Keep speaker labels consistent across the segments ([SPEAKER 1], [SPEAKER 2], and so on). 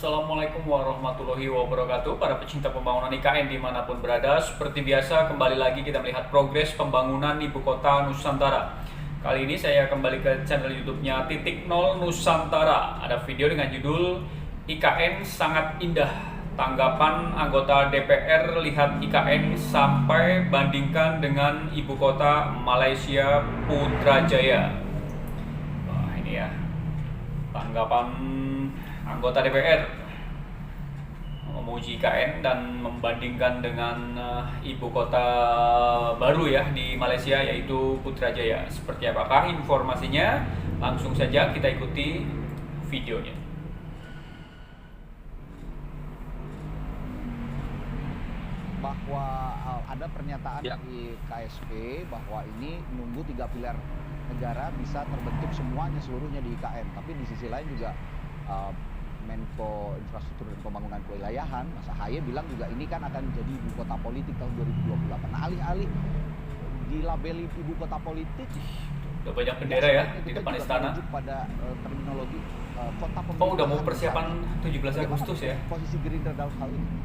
[SPEAKER 1] Assalamualaikum warahmatullahi wabarakatuh. Para pecinta pembangunan IKN dimanapun berada, seperti biasa kembali lagi kita melihat progres pembangunan Ibu Kota Nusantara. Kali ini saya kembali ke channel YouTube-nya Titik Nol Nusantara. Ada video dengan judul IKN sangat indah. Tanggapan anggota DPR lihat IKN sampai bandingkan dengan Ibu Kota Malaysia Putrajaya. Wah, ini ya tanggapan anggota DPR memuji IKN dan membandingkan dengan ibu kota baru ya di Malaysia, yaitu Putrajaya. Seperti apakah informasinya? Langsung saja kita ikuti videonya.
[SPEAKER 2] Bahwa ada pernyataan dari KSP bahwa ini nunggu 3 pilar negara bisa terbentuk semuanya seluruhnya di IKN. Tapi di sisi lain juga Menko Infrastruktur dan Pembangunan Kewilayahan, Mas Ahaye bilang juga ini kan akan jadi ibu kota politik tahun 2028. Nah, alih-alih dilabeli ibu kota politik,
[SPEAKER 1] udah banyak bendera ya di depan istana.
[SPEAKER 2] Pada terminologi kota pemerintahan.
[SPEAKER 1] Oh, udah mau persiapan 17 Agustus ya.
[SPEAKER 2] Posisi Gerindra dalam hal ini.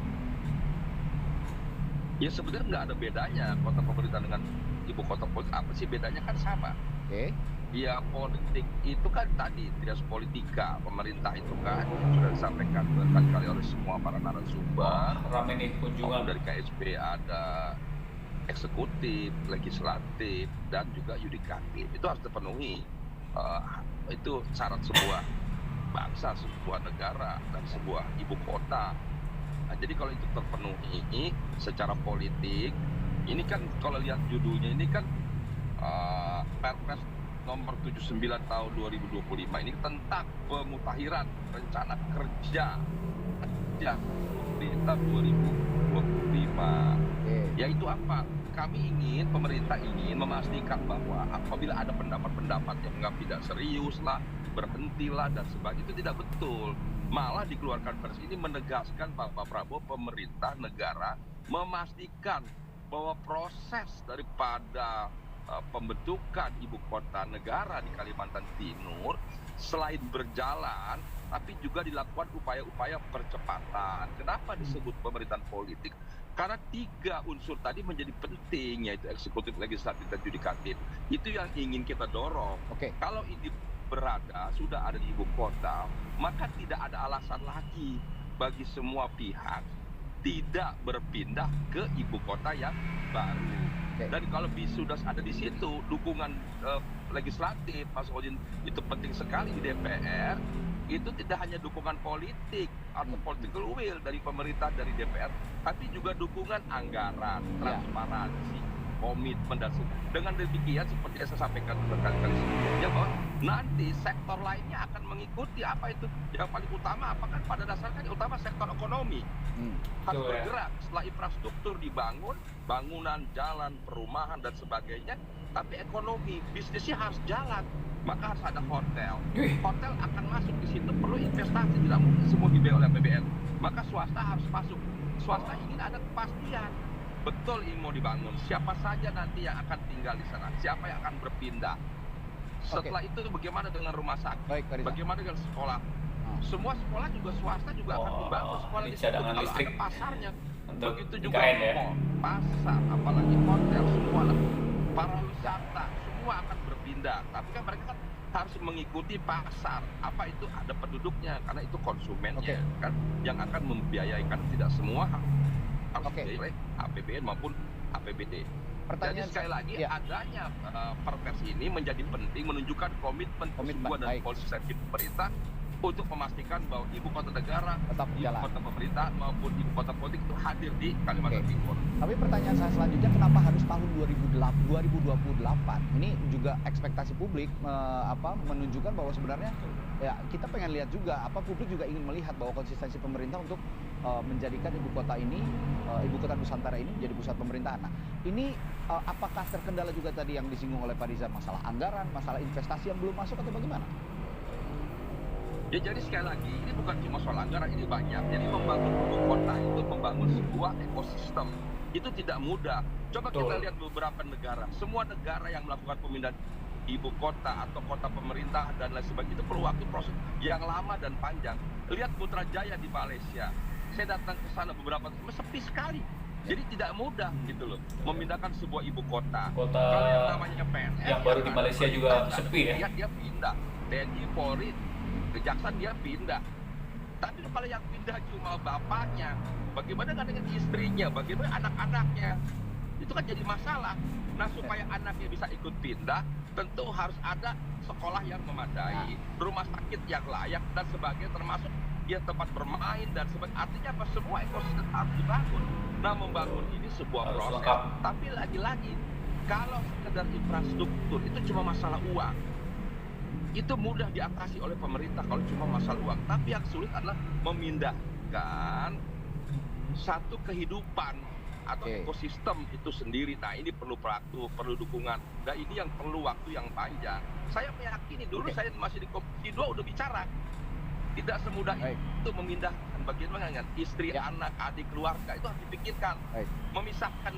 [SPEAKER 3] Ya sebenarnya nggak ada bedanya kota pemerintahan dengan ibu kota politik. Apa sih bedanya? Kan sama.
[SPEAKER 2] Oke.
[SPEAKER 3] Ya politik itu kan tadi trias politika, pemerintah itu kan sudah disampaikan berkali-kali oleh semua para narasumber.
[SPEAKER 1] Ramai nih kunjungan
[SPEAKER 3] dari KSP, ada eksekutif, legislatif, dan juga yudikatif. Itu harus terpenuhi. Itu syarat sebuah bangsa, sebuah negara, dan sebuah ibu kota. Nah, jadi kalau itu terpenuhi secara politik, ini kan kalau lihat judulnya ini kan Perpres nomor 79 tahun 2025 ini tentang pemutakhiran rencana kerja pemerintah 2025. Yaitu apa? Pemerintah ingin memastikan bahwa apabila ada pendapat-pendapat yang menganggap tidak serius lah, berhentilah dan sebagainya, itu tidak betul. Malah dikeluarkan pers ini menegaskan Pak Prabowo, pemerintah negara memastikan bahwa proses daripada pembentukan ibu kota negara di Kalimantan Timur selain berjalan, tapi juga dilakukan upaya-upaya percepatan. Kenapa disebut pemerintahan politik? Karena 3 unsur tadi menjadi penting, yaitu eksekutif, legislatif, dan yudikatif. Itu yang ingin kita dorong. Kalau ini sudah ada di ibu kota, maka tidak ada alasan lagi bagi semua pihak tidak berpindah ke ibu kota yang baru. Dan kalau sudah ada di situ dukungan legislatif, Mas Ojin, itu penting sekali di DPR. Itu tidak hanya dukungan politik atau political will dari pemerintah, dari DPR, tapi juga dukungan anggaran, transparansi, komitmen, dan dengan demikian seperti yang saya sampaikan berkali-kali sebelumnya, bahwa nanti sektor lainnya akan mengikuti. Apa itu yang paling utama? Apakah pada dasarnya yang utama sektor ekonomi harus bergerak setelah infrastruktur dibangun, bangunan, jalan, perumahan dan sebagainya, tapi ekonomi bisnisnya harus jalan. Maka harus ada hotel. Hotel akan masuk di situ, perlu investasi, tidak mungkin semua dibiayai oleh APBN. Maka swasta harus masuk. Swasta ingin ada kepastian. Betul ini mau dibangun, siapa saja nanti yang akan tinggal di sana, siapa yang akan berpindah. Setelah itu bagaimana dengan rumah sakit, bagaimana dengan sekolah. Semua sekolah juga swasta juga akan membangun sekolah di situ kalau ada pasarnya. Begitu juga mall, pasar, apalagi hotel, semua para wisata semua akan berpindah. Tapi kan mereka kan harus mengikuti pasar. Apa itu ada penduduknya, karena itu konsumennya kan yang akan membiayakan. Tidak semua harus oleh APBN maupun APBD. Jadi sekali lagi adanya perpres ini menjadi penting, menunjukkan komitmen kesungguhan dan konsistensi pemerintah untuk memastikan bahwa ibu kota negara, ibu kota pemerintah maupun ibu kota politik itu hadir di Kalimantan Timur.
[SPEAKER 2] Tapi pertanyaan saya selanjutnya, kenapa harus tahun 2028? Ini juga ekspektasi publik menunjukkan bahwa sebenarnya ya kita pengen lihat juga, publik juga ingin melihat bahwa konsistensi pemerintah untuk menjadikan ibu kota ini, ibu kota Nusantara ini menjadi pusat pemerintahan. Nah, ini apakah terkendala juga tadi yang disinggung oleh Pak Rizal, masalah anggaran, masalah investasi yang belum masuk atau bagaimana?
[SPEAKER 3] Ya, jadi sekali lagi ini bukan cuma soal anggaran, ini banyak. Jadi membangun ibu kota itu membangun sebuah ekosistem. Itu tidak mudah. Coba kita lihat beberapa negara. Semua negara yang melakukan pemindahan ibu kota atau kota pemerintah dan lain sebagainya itu perlu waktu proses yang lama dan panjang. Lihat Putrajaya di Malaysia, saya datang ke sana beberapa kali, sepi sekali. Jadi tidak mudah gitu loh memindahkan sebuah ibu kota.
[SPEAKER 1] Kota
[SPEAKER 3] Kalau yang namanya PNS
[SPEAKER 1] yang baru di Malaysia juga sepi ya.
[SPEAKER 3] Dia pindah. TNI, Polri, Kejaksaan dia pindah. Tapi kalau yang pindah cuma bapaknya, bagaimana dengan istrinya, bagaimana anak-anaknya? Itu kan jadi masalah. Nah, supaya anaknya bisa ikut pindah, tentu harus ada sekolah yang memadai, rumah sakit yang layak dan sebagainya, termasuk dia tempat bermain dan sebagainya. Artinya apa? Semua ekosistem harus dibangun. Nah, membangun ini sebuah
[SPEAKER 1] Harus
[SPEAKER 3] proses.
[SPEAKER 1] lengkap.
[SPEAKER 3] Tapi lagi-lagi, kalau sekedar infrastruktur itu cuma masalah uang. Itu mudah diatasi oleh pemerintah kalau cuma masalah uang. Tapi yang sulit adalah memindahkan satu kehidupan atau ekosistem itu sendiri. Nah, ini perlu waktu, perlu dukungan. Dan ini yang perlu waktu yang panjang. Saya meyakini dulu saya masih di Komisi 2 udah bicara. Tidak semudah itu memindahkan. Bagaimana dengan istri, anak, adik, keluarga itu harus dipikirkan. Memisahkan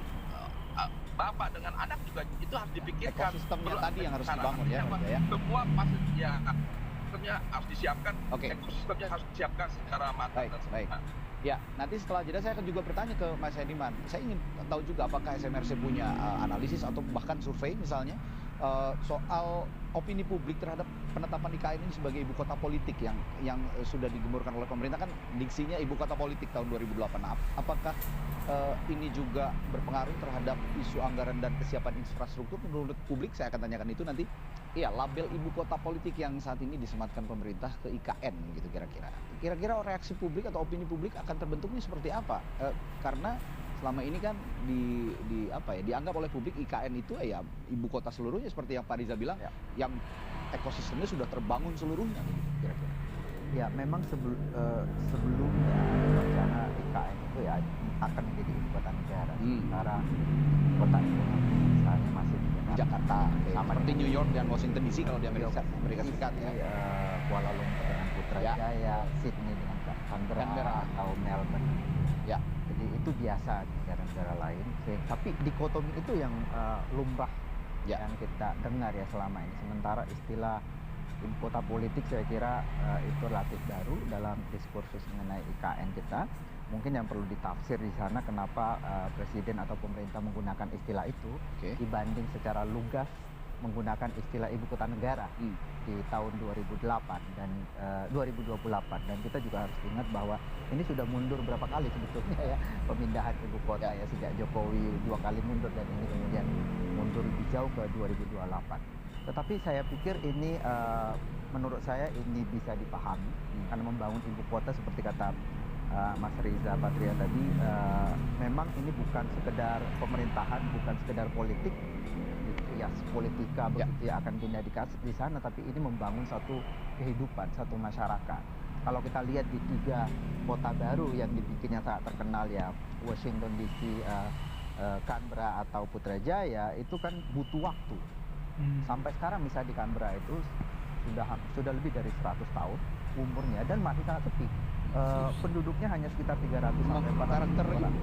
[SPEAKER 3] bapak dengan anak juga itu harus dipikirkan.
[SPEAKER 2] Ekosistemnya tadi yang harus dibangun ya.
[SPEAKER 3] Semua pasti ekosistemnya harus disiapkan. Ekosistemnya harus disiapkan secara matang.
[SPEAKER 2] Baik. Ya, nanti setelah jeda saya akan juga bertanya ke Mas Hediman. Saya ingin tahu juga apakah SMRC punya analisis atau bahkan survei misalnya soal opini publik terhadap penetapan IKN ini sebagai ibu kota politik yang sudah digemburkan oleh pemerintah, kan diksinya ibu kota politik tahun 2008. Apakah ini juga berpengaruh terhadap isu anggaran dan kesiapan infrastruktur menurut publik? Saya akan tanyakan itu nanti. Iya, label ibu kota politik yang saat ini disematkan pemerintah ke IKN gitu kira-kira. Kira-kira reaksi publik atau opini publik akan terbentuknya seperti apa? Karena selama ini kan dianggap oleh publik IKN itu ya ibu kota seluruhnya seperti yang Pak Riza bilang, yang ekosistemnya sudah terbangun seluruhnya gitu, kira-kira.
[SPEAKER 4] Ya, memang sebelumnya rencana IKN itu ya akan menjadi ibu kota negara. Sementara kota itu misalnya masih di
[SPEAKER 2] Jakarta,
[SPEAKER 4] sama
[SPEAKER 2] seperti New York dan Washington DC kalau di Amerika Serikat ya.
[SPEAKER 4] Kuala Lumpur dengan Putrajaya, Sydney dengan Canberra atau Melbourne.
[SPEAKER 2] Ya.
[SPEAKER 4] Jadi itu biasa di negara-negara lain. Tapi dikotomi itu yang lumrah yang kita dengar ya selama ini. Sementara istilah ibu kota politik saya kira itu relatif baru dalam diskursus mengenai IKN kita. Mungkin yang perlu ditafsir di sana kenapa presiden atau pemerintah menggunakan istilah itu dibanding secara lugas menggunakan istilah ibu kota negara di tahun 2008 dan 2028, dan kita juga harus ingat bahwa ini sudah mundur berapa kali sebetulnya ya pemindahan ibu kota ya sejak Jokowi 2 kali mundur dan ini kemudian mundur lebih jauh ke 2028. Tetapi saya pikir ini menurut saya ini bisa dipahami karena membangun ibu kota seperti kata Mas Riza Patria tadi, memang ini bukan sekedar pemerintahan, bukan sekedar politik, ya politika begitu ya akan pindah di sana, tapi ini membangun satu kehidupan, satu masyarakat. Kalau kita lihat di 3 kota baru yang dibikin yang sangat terkenal ya, Washington DC, Canberra atau Putrajaya, itu kan butuh waktu. Sampai sekarang misalnya di Canberra itu sudah lebih dari 100 tahun umurnya dan masih sangat sepi. Penduduknya hanya sekitar 300 sampai 400
[SPEAKER 2] karakter
[SPEAKER 4] orang.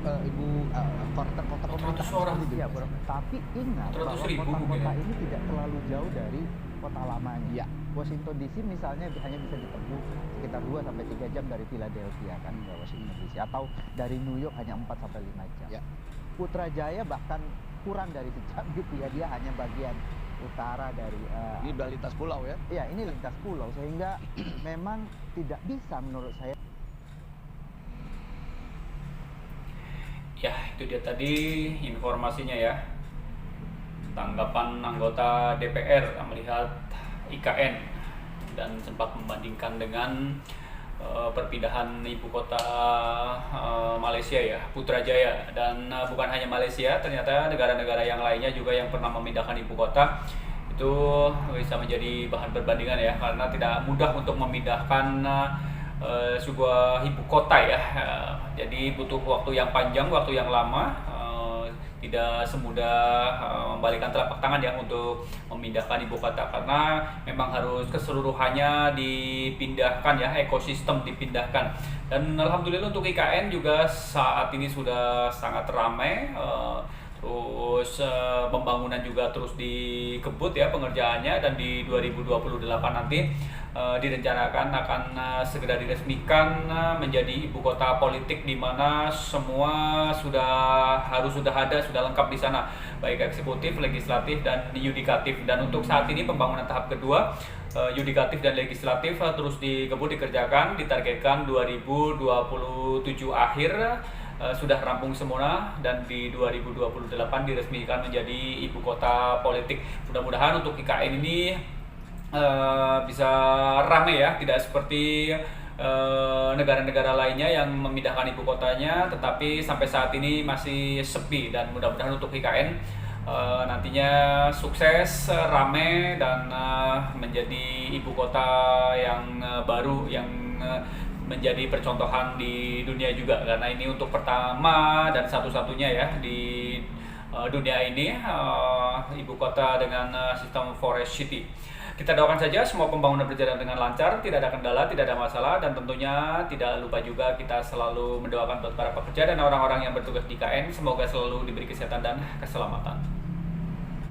[SPEAKER 2] karakter kota pemerintahan
[SPEAKER 1] orang
[SPEAKER 4] ya, tapi ingat bahwa kota-kota ini tidak terlalu jauh dari kota lamanya. Washington DC misalnya hanya bisa ditempuh sekitar 2 sampai 3 jam dari Philadelphia kan ke Washington DC, atau dari New York hanya 4 sampai 5 jam. Putrajaya bahkan kurang dari sejam gitu ya, dia hanya bagian utara dari
[SPEAKER 2] ini udah lintas pulau ya?
[SPEAKER 4] Iya, ini lintas pulau, sehingga memang tidak bisa menurut saya.
[SPEAKER 1] Ya, itu dia tadi informasinya ya. Tanggapan anggota DPR yang melihat IKN dan sempat membandingkan dengan perpindahan ibu kota Malaysia ya, Putrajaya. Dan bukan hanya Malaysia, ternyata negara-negara yang lainnya juga yang pernah memindahkan ibu kota itu bisa menjadi bahan perbandingan ya, karena tidak mudah untuk memindahkan sebuah ibu kota ya. Jadi butuh waktu yang panjang, waktu yang lama, tidak semudah membalikkan telapak tangan ya untuk memindahkan ibu kota, karena memang harus keseluruhannya dipindahkan ya, ekosistem dipindahkan. Dan alhamdulillah untuk IKN juga saat ini sudah sangat ramai, Terus pembangunan juga terus dikebut ya pengerjaannya, dan di 2028 nanti direncanakan akan segera diresmikan menjadi ibu kota politik, di mana semua sudah ada, sudah lengkap di sana, baik eksekutif, legislatif dan yudikatif. Dan untuk saat ini pembangunan tahap kedua, yudikatif dan legislatif terus dikebut dikerjakan, ditargetkan 2027 akhir sudah rampung semua, dan di 2028 diresmikan menjadi ibu kota politik. Mudah-mudahan untuk IKN ini bisa ramai ya, tidak seperti negara-negara lainnya yang memindahkan ibu kotanya, tetapi sampai saat ini masih sepi. Dan mudah-mudahan untuk IKN nantinya sukses, rame, dan menjadi ibu kota yang baru, yang menjadi percontohan di dunia juga, karena ini untuk pertama dan satu-satunya ya di dunia ini ibu kota dengan sistem forest city. Kita doakan saja semua pembangunan berjalan dengan lancar, tidak ada kendala, tidak ada masalah, dan tentunya tidak lupa juga kita selalu mendoakan buat para pekerja dan orang-orang yang bertugas di KN, semoga selalu diberi kesehatan dan keselamatan.